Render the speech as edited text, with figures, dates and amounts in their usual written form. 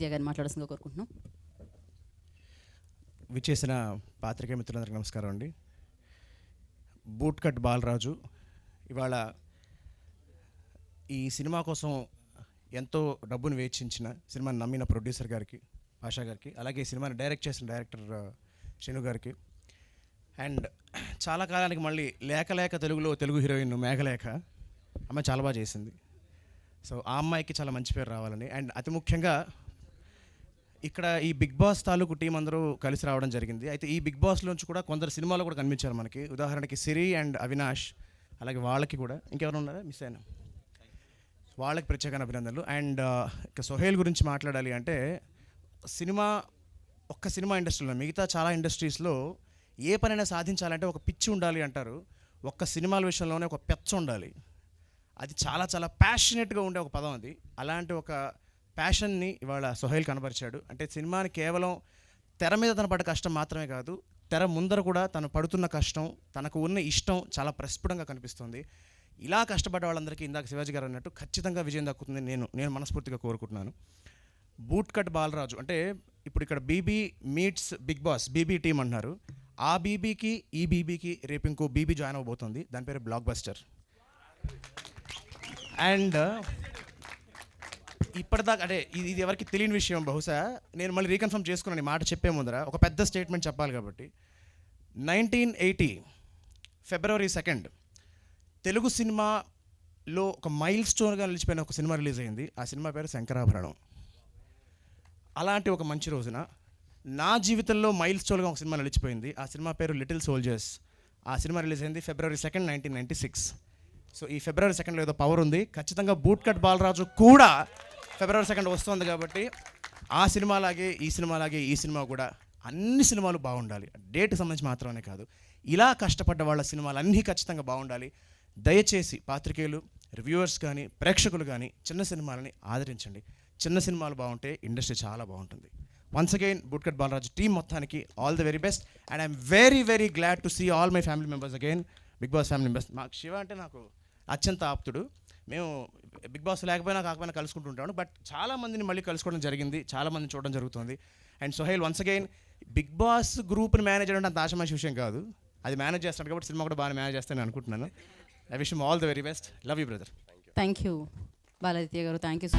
బాలాదిత్య గారిని మాట్లాడాల్సిందిగా కోరుకుంటున్నాం. విచ్చేసిన పాత్రికేయ మిత్రులందరికీ నమస్కారం అండి. బూట్ కట్ బాలరాజు ఇవాళ ఈ సినిమా కోసం ఎంతో డబ్బును వెచ్చించిన, సినిమాని నమ్మిన ప్రొడ్యూసర్ గారికి, ఆశా గారికి, అలాగే ఈ సినిమాని డైరెక్ట్ చేసిన డైరెక్టర్ శను గారికి, అండ్ చాలా కాలానికి మళ్ళీ లేక తెలుగులో తెలుగు హీరోయిన్ మేఘలేఖ అమ్మాయి చాలా బాగా చేసింది. సో ఆ అమ్మాయికి చాలా మంచి పేరు రావాలని, అండ్ అతి ముఖ్యంగా ఇక్కడ ఈ బిగ్ బాస్ తాలూకు టీం అందరూ కలిసి రావడం జరిగింది. అయితే ఈ బిగ్ బాస్లోంచి కూడా కొందరు సినిమాలు కూడా కనిపించారు మనకి. ఉదాహరణకి సిరి అండ్ అవినాష్, అలాగే వాళ్ళకి కూడా ఇంకెవరు ఉన్నారా మిస్ అయినా, వాళ్ళకి ప్రత్యేకమైన అభినందనలు. అండ్ ఇక సోహేల్ గురించి మాట్లాడాలి అంటే, ఒక్క సినిమా ఇండస్ట్రీలో, మిగతా చాలా ఇండస్ట్రీస్లో ఏ పనైనా సాధించాలంటే ఒక పిచ్చి ఉండాలి అంటారు. ఒక్క సినిమాల విషయంలోనే ఒక పెచ్చ ఉండాలి. అది చాలా చాలా ప్యాషనెట్గా ఉండే ఒక పదం అది. అలాంటి ఒక ప్యాషన్ని ఇవాళ సోహేల్ కనబరిచాడు. అంటే సినిమాని కేవలం తెర మీద తన పడ్డ కష్టం మాత్రమే కాదు, తెర ముందర కూడా తను పడుతున్న కష్టం, తనకు ఉన్న ఇష్టం చాలా ప్రస్ఫుటంగా కనిపిస్తుంది. ఇలా కష్టపడ్డ వాళ్ళందరికీ ఇందాక శివాజీ గారు అన్నట్టు ఖచ్చితంగా విజయం దక్కుతుంది నేను మనస్ఫూర్తిగా కోరుకుంటున్నాను. బూట్ కట్ బాలరాజు అంటే ఇప్పుడు ఇక్కడ BB meets Bigg Boss, BB team అంటున్నారు. ఆ బీబీకి ఈ బీబీకి రేపు ఇంకో బీబీ జాయిన్ అవబోతుంది. దాని పేరు బ్లాక్ బస్టర్. అండ్ ఇప్పటిదాకా అంటే ఇది ఎవరికి తెలియని విషయం, బహుశా నేను మళ్ళీ రీకన్ఫర్మ్ చేసుకున్నాను ఈ మాట చెప్పే ముందర. ఒక పెద్ద స్టేట్మెంట్ చెప్పాలి కాబట్టి, 1980 ఫిబ్రవరి 2 తెలుగు సినిమాలో ఒక మైల్ స్టోన్గా నిలిచిపోయిన ఒక సినిమా రిలీజ్ అయింది. ఆ సినిమా పేరు శంకరాభరణం. అలాంటి ఒక మంచి రోజున నా జీవితంలో మైల్ స్టోన్గా ఒక సినిమా నిలిచిపోయింది. ఆ సినిమా పేరు లిటిల్ సోల్జర్స్. ఆ సినిమా రిలీజ్ అయింది ఫిబ్రవరి 2, 1996. సో ఈ ఫిబ్రవరి 2 ఏదో పవర్ ఉంది. ఖచ్చితంగా బూట్ కట్ బాలరాజు కూడా ఫిబ్రవరి 2 వస్తుంది కాబట్టి ఆ సినిమాలాగే ఈ సినిమా కూడా అన్ని సినిమాలు బాగుండాలి. డేట్కి సంబంధించి మాత్రమే కాదు, ఇలా కష్టపడ్డ వాళ్ళ సినిమాలు అన్నీ ఖచ్చితంగా బాగుండాలి. దయచేసి పాత్రికేయులు, రివ్యూవర్స్ కానీ, ప్రేక్షకులు కానీ చిన్న సినిమాలని ఆదరించండి. చిన్న సినిమాలు బాగుంటే ఇండస్ట్రీ చాలా బాగుంటుంది. Once again boot cut Balaraju team మొత్తానికి all the very best. And I'm very very glad to see all my family members again, Bigg Boss family members. మాకు శివ అంటే నాకు అత్యంత ఆప్తుడు. మేము బిగ్ బాస్ లేకపోయినా కాకపోయినా కలుసుకుంటుంటాను, బట్ చాలామందిని మళ్ళీ కలుసుకోవడం జరిగింది, చాలామందిని చూడడం జరుగుతుంది. And Sohel once again Bigg Boss గ్రూప్ని మేనేజ్ చేయడం అంత ఆశమాషి విషయం కాదు. అది మేనేజ్ చేస్తాడు కాబట్టి సినిమా కూడా బాగా మేనేజ్ చేస్తానని అనుకుంటున్నాను. I wish you all the very best. Love you brother. Thank you Baladitya garu. Thank you.